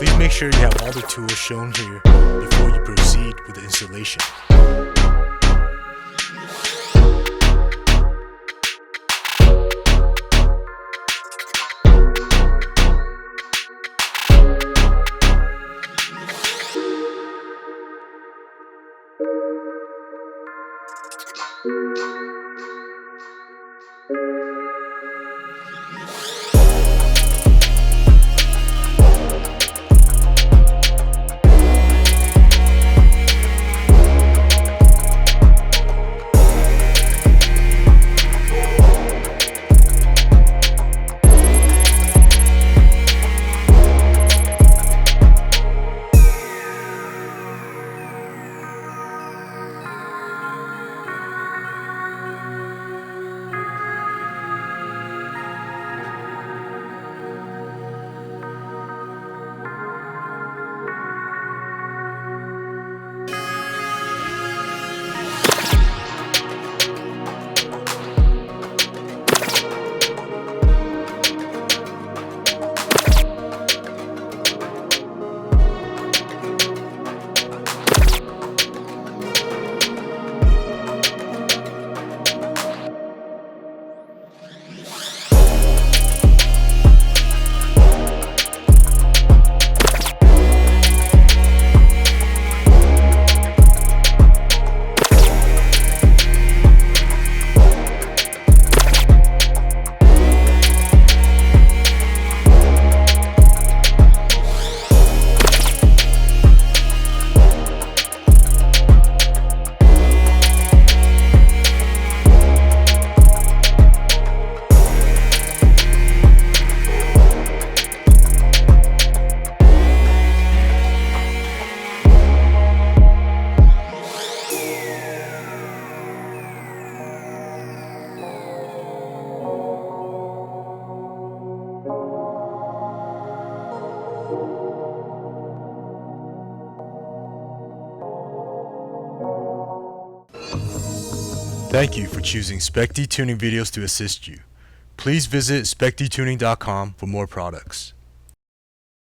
Please make sure you have all the tools shown here before you proceed with the installation. Thank you for choosing Specdtuning videos to assist you. Please visit specdtuning.com for more products.